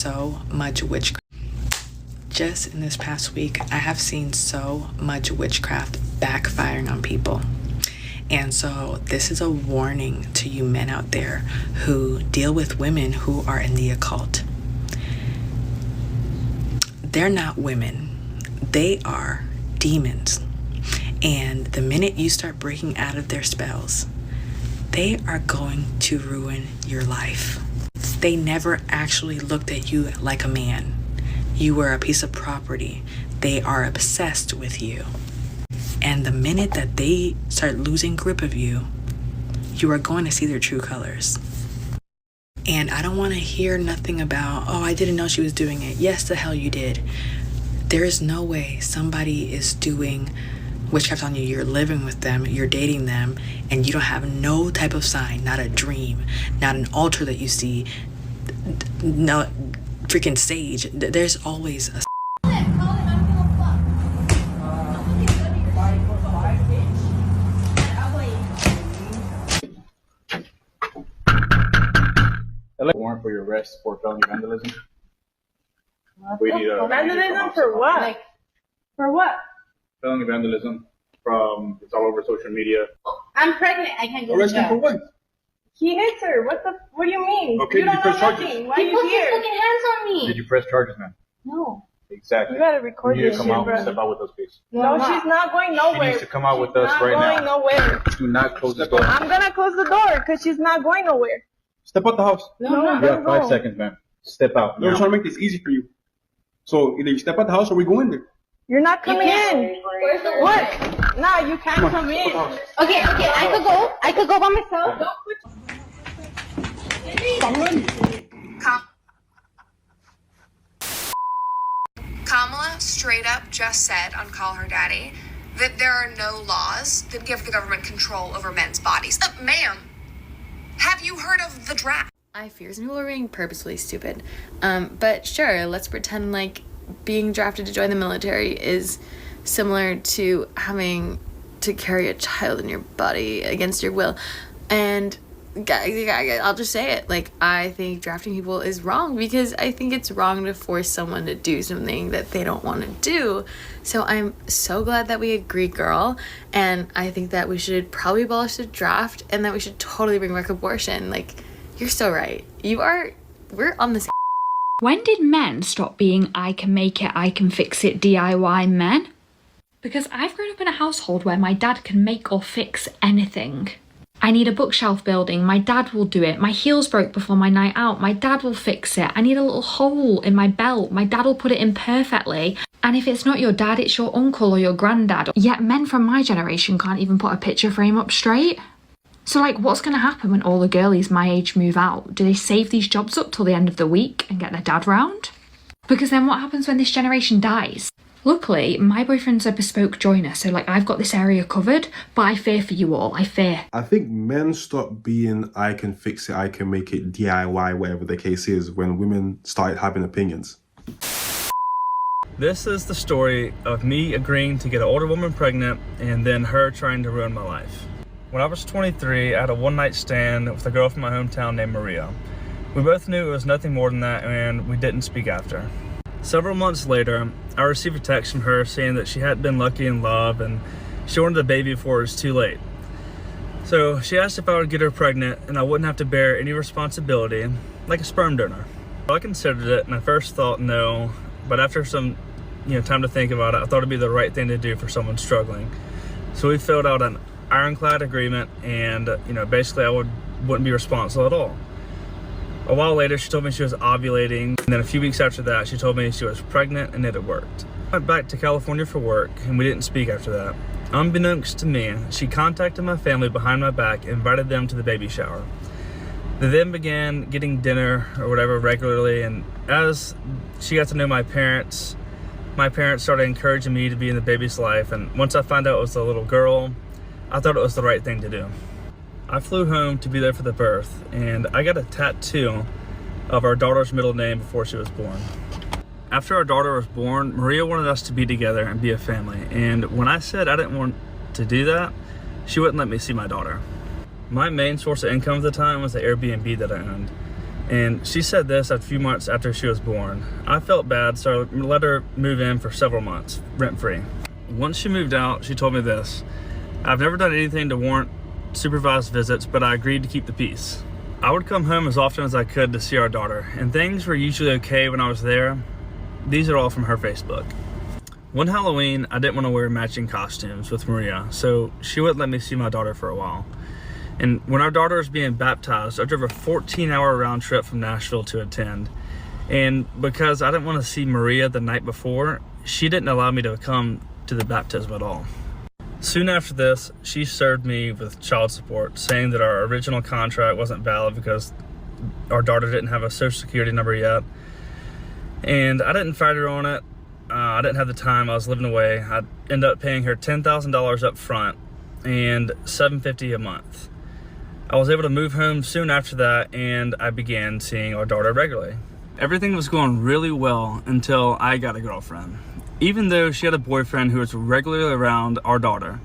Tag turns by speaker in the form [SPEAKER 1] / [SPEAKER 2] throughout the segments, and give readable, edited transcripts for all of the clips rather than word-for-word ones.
[SPEAKER 1] So much witchcraft. Just in this past week, I have seen so much witchcraft backfiring on people. And so this is a warning to you men out there who deal with women who are in the occult. They're not women. They are demons. And the minute you start breaking out of their spells, they are going to ruin your life. They never actually looked at you like a man. You were a piece of property. They are obsessed with you. And the minute that they start losing grip of you, you are going to see their true colors. And I don't want to hear nothing about, oh, I didn't know she was doing it. Yes, the hell you did. There is no way somebody is doing witchcraft on you. You're living with them, you're dating them, and you don't have no type of sign, not a dream, not an altar that you see, no freaking sage. There's always a
[SPEAKER 2] warrant for your arrest for felony vandalism. We need a
[SPEAKER 3] vandalism for what? Like, for what?
[SPEAKER 2] Felony vandalism from it's all over social media.
[SPEAKER 3] I'm pregnant. I can't go
[SPEAKER 2] Arrest
[SPEAKER 3] to
[SPEAKER 2] him for
[SPEAKER 3] jail.
[SPEAKER 2] what?
[SPEAKER 3] He hits her. What do you mean?
[SPEAKER 2] Okay,
[SPEAKER 3] you
[SPEAKER 2] did
[SPEAKER 3] don't
[SPEAKER 2] you press
[SPEAKER 3] know
[SPEAKER 2] charges?
[SPEAKER 3] nothing. Why are
[SPEAKER 4] He
[SPEAKER 3] you
[SPEAKER 4] put his
[SPEAKER 3] here?
[SPEAKER 4] fucking hands on me.
[SPEAKER 2] Did you press charges, man?
[SPEAKER 4] No.
[SPEAKER 2] Exactly.
[SPEAKER 3] You gotta record
[SPEAKER 2] You need
[SPEAKER 3] this
[SPEAKER 2] to
[SPEAKER 3] shit,
[SPEAKER 2] come out
[SPEAKER 3] bro.
[SPEAKER 2] and step out with us, please.
[SPEAKER 3] No, she's not going
[SPEAKER 2] She
[SPEAKER 3] nowhere.
[SPEAKER 2] needs to come out with us
[SPEAKER 3] Not
[SPEAKER 2] right
[SPEAKER 3] going
[SPEAKER 2] now.
[SPEAKER 3] nowhere.
[SPEAKER 2] Do not close the door.
[SPEAKER 3] I'm gonna close the door because she's not going nowhere.
[SPEAKER 2] Step out the house.
[SPEAKER 3] No,
[SPEAKER 2] You have 5 seconds, man. Step out.
[SPEAKER 5] We're
[SPEAKER 2] now.
[SPEAKER 5] trying to make this easy for you. So either you step out the house or we go in there.
[SPEAKER 3] You're not coming in.
[SPEAKER 4] Where's the
[SPEAKER 3] What? Nah, you can't come in.
[SPEAKER 4] Okay, I could go. I could go by myself.
[SPEAKER 3] Don't put
[SPEAKER 6] Kamala straight up just said on Call Her Daddy that there are no laws that give the government control over men's bodies. Ma'am, have you heard of the draft?
[SPEAKER 7] I fear some people are being purposefully stupid. But sure, let's pretend like being drafted to join the military is similar to having to carry a child in your body against your will. And I'll just say it, like, I think drafting people is wrong because I think it's wrong to force someone to do something that they don't want to do. So I'm so glad that we agree, girl, and I think that we should probably abolish the draft and that we should totally bring back abortion. Like, you're so right. We're on the same.
[SPEAKER 8] When did men stop being I can make it, I can fix it DIY men? Because I've grown up in a household where my dad can make or fix anything. I need a bookshelf building, my dad will do it. My heels broke before my night out, my dad will fix it. I need a little hole in my belt, my dad will put it in perfectly. And if it's not your dad, it's your uncle or your granddad. Yet men from my generation can't even put a picture frame up straight. So like, what's going to happen when all the girlies my age move out? Do they save these jobs up till the end of the week and get their dad round? Because then what happens when this generation dies? Luckily, my boyfriend's a bespoke joiner, so like I've got this area covered, but I fear for you all, I fear.
[SPEAKER 9] I think men stop being I can fix it, I can make it DIY, whatever the case is, when women started having opinions.
[SPEAKER 10] This is the story of me agreeing to get an older woman pregnant and then her trying to ruin my life. When I was 23, I had a one-night stand with a girl from my hometown named Maria. We both knew it was nothing more than that, and we didn't speak after. Several months later, I received a text from her saying that she hadn't been lucky in love and she wanted a baby before it was too late. So she asked if I would get her pregnant and I wouldn't have to bear any responsibility, like a sperm donor. I considered it and I first thought no, but after some time to think about it, I thought it'd be the right thing to do for someone struggling. So we filled out an ironclad agreement and basically I wouldn't be responsible at all. A while later, she told me she was ovulating, and then a few weeks after that, she told me she was pregnant and it had worked. I went back to California for work, and we didn't speak after that. Unbeknownst to me, she contacted my family behind my back and invited them to the baby shower. They then began getting dinner or whatever regularly, and as she got to know my parents started encouraging me to be in the baby's life, and once I found out it was a little girl, I thought it was the right thing to do. I flew home to be there for the birth, and I got a tattoo of our daughter's middle name before she was born. After our daughter was born, Maria wanted us to be together and be a family, and when I said I didn't want to do that, she wouldn't let me see my daughter. My main source of income at the time was the Airbnb that I owned, And she said this a few months after she was born. I felt bad, so I let her move in for several months, rent-free. Once she moved out, she told me this: I've never done anything to warrant supervised visits, but I agreed to keep the peace. I would come home as often as I could to see our daughter, and things were usually okay when I was there. These are all from her Facebook. One Halloween, I didn't want to wear matching costumes with Maria, so she wouldn't let me see my daughter for a while. And when our daughter was being baptized, I drove a 14-hour round trip from Nashville to attend. And because I didn't want to see Maria the night before, she didn't allow me to come to the baptism at all. Soon after this, she served me with child support, saying that our original contract wasn't valid because our daughter didn't have a social security number yet. And I didn't fight her on it. I didn't have the time. I was living away. I ended up paying her $10,000 up front and $750 a month. I was able to move home soon after that, and I began seeing our daughter regularly. Everything was going really well until I got a girlfriend. Even though she had a boyfriend who was regularly around our daughter,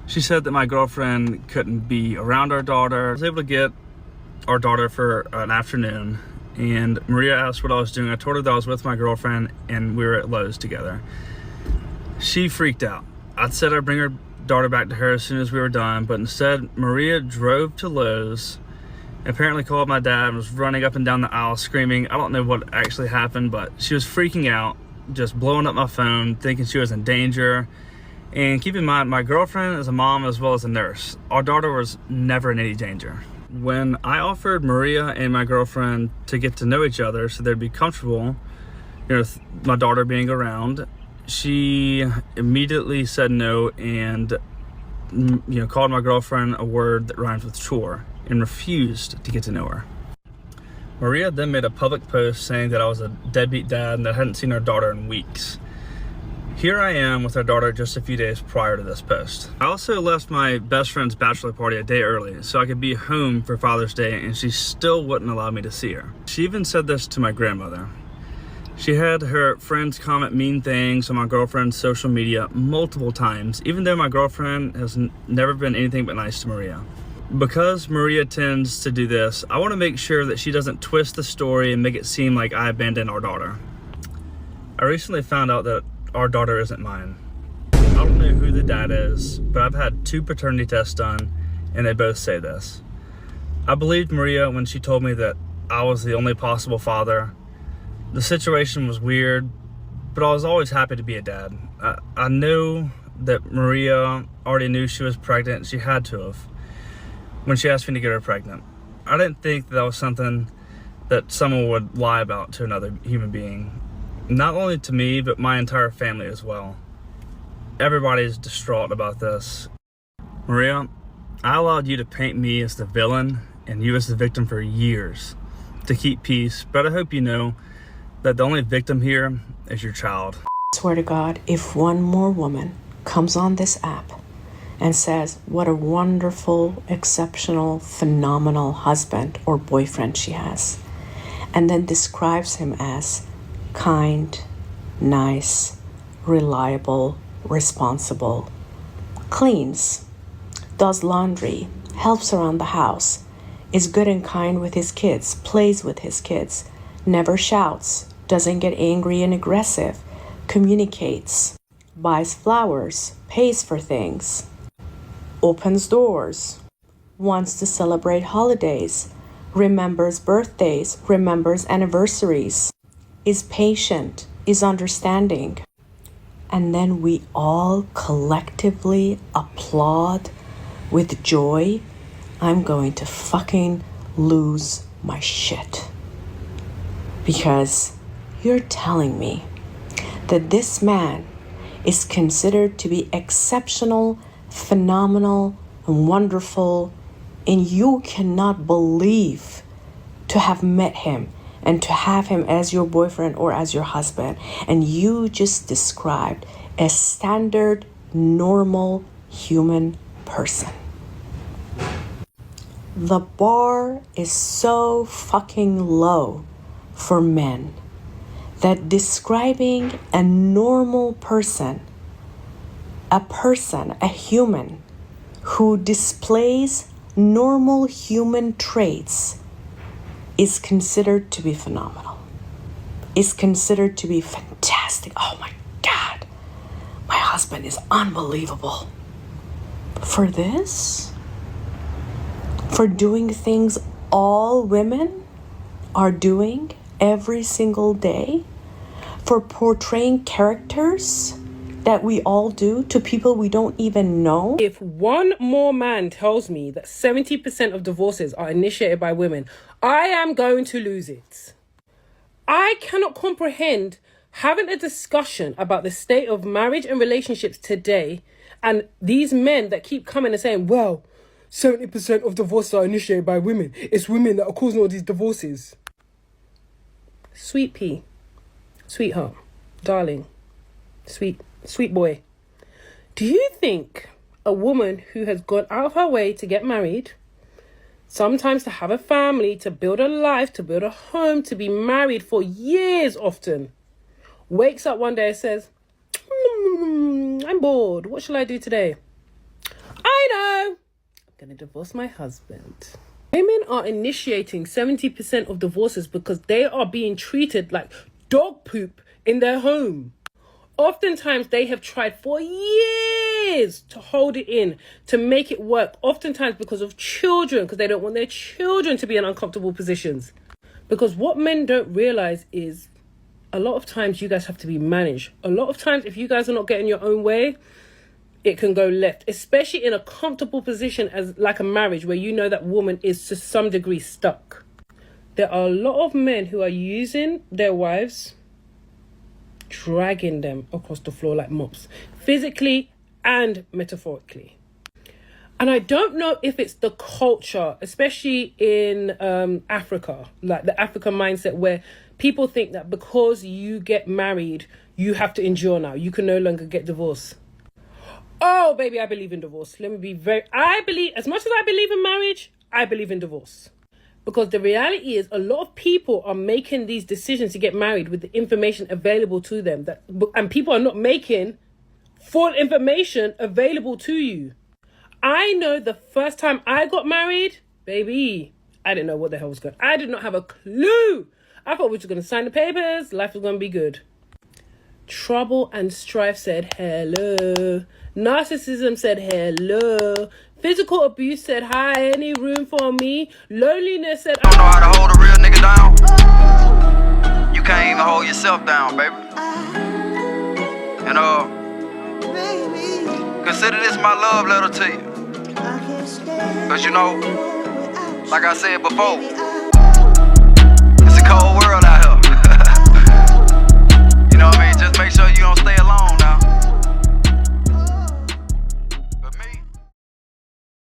[SPEAKER 10] she said that my girlfriend couldn't be around our daughter. I was able to get our daughter for an afternoon, and Maria asked what I was doing. I told her that I was with my girlfriend and we were at Lowe's together. She freaked out. I said I'd bring her daughter back to her as soon as we were done, but instead Maria drove to Lowe's, apparently called my dad, and was running up and down the aisle screaming. I don't know what actually happened, but she was freaking out, just blowing up my phone, thinking she was in danger. And keep in mind, my girlfriend is a mom as well as a nurse. Our daughter was never in any danger. When I offered Maria and my girlfriend to get to know each other so they'd be comfortable, with my daughter being around, she immediately said no and called my girlfriend a word that rhymes with chore and refused to get to know her. Maria then made a public post saying that I was a deadbeat dad and that I hadn't seen our daughter in weeks. Here I am with our daughter just a few days prior to this post. I also left my best friend's bachelor party a day early so I could be home for Father's Day, and she still wouldn't allow me to see her. She even said this to my grandmother. She had her friends comment mean things on my girlfriend's social media multiple times, even though my girlfriend has never been anything but nice to Maria. Because Maria tends to do this, I want to make sure that she doesn't twist the story and make it seem like I abandoned our daughter. I recently found out that our daughter isn't mine. I don't know who the dad is, but I've had 2 paternity tests done, and they both say this. I believed Maria when she told me that I was the only possible father. The situation was weird, but I was always happy to be a dad. I know that Maria already knew she was pregnant. She had to have when she asked me to get her pregnant. I didn't think that was something that someone would lie about to another human being. Not only to me, but my entire family as well. Everybody's distraught about this. Maria, I allowed you to paint me as the villain and you as the victim for years to keep peace, but I hope you know that the only victim here is your child.
[SPEAKER 11] I swear to God, if one more woman comes on this app and says what a wonderful, exceptional, phenomenal husband or boyfriend she has, and then describes him as kind, nice, reliable, responsible, cleans, does laundry, helps around the house, is good and kind with his kids, plays with his kids, never shouts, doesn't get angry and aggressive, communicates, buys flowers, pays for things, opens doors, wants to celebrate holidays, remembers birthdays, remembers anniversaries, is patient, is understanding. And then we all collectively applaud with joy. I'm going to fucking lose my shit. Because you're telling me that this man is considered to be exceptional, phenomenal, and wonderful, and you cannot believe to have met him and to have him as your boyfriend or as your husband, and you just described a standard, normal human person. The bar is so fucking low for men that describing a normal person, a human who displays normal human traits, is considered to be phenomenal, is considered to be fantastic. Oh my God, my husband is unbelievable. For this, for doing things all women are doing every single day, for portraying characters that we all do to people we don't even know.
[SPEAKER 12] If one more man tells me that 70% of divorces are initiated by women, I am going to lose it. I cannot comprehend having a discussion about the state of marriage and relationships today, and these men that keep coming and saying, well, 70% of divorces are initiated by women. It's women that are causing all these divorces. Sweet pea, sweetheart, darling, sweet boy. Do you think a woman who has gone out of her way to get married, sometimes to have a family, to build a life, to build a home, to be married for years often, wakes up one day and says, I'm bored. What shall I do today? I know. I'm going to divorce my husband. Women are initiating 70% of divorces because they are being treated like dog poop in their home. Oftentimes, they have tried for years to hold it in, to make it work. Oftentimes because of children, because they don't want their children to be in uncomfortable positions. Because what men don't realize is a lot of times you guys have to be managed. A lot of times, if you guys are not getting your own way, it can go left, especially in a comfortable position as like a marriage where you know that woman is to some degree stuck. There are a lot of men who are using their wives, dragging them across the floor like mops, physically and metaphorically. And I don't know if it's the culture, especially in Africa, like the African mindset where people think that because you get married, you have to endure now. You can no longer get divorced. Oh, baby, I believe in divorce. Let me be as much as I believe in marriage, I believe in divorce. Because the reality is a lot of people are making these decisions to get married with the information available to them. And people are not making full information available to you. I know the first time I got married, baby, I didn't know what the hell was going on. I did not have a clue. I thought we were just going to sign the papers. Life was going to be good. Trouble and strife said hello. Narcissism said hello. Physical abuse said hi, any room for me? Loneliness said
[SPEAKER 13] I don't know how to hold a real nigga down. You can't even hold yourself down, baby. And consider this my love letter to you. Cause you know, like I said before, it's a cold world.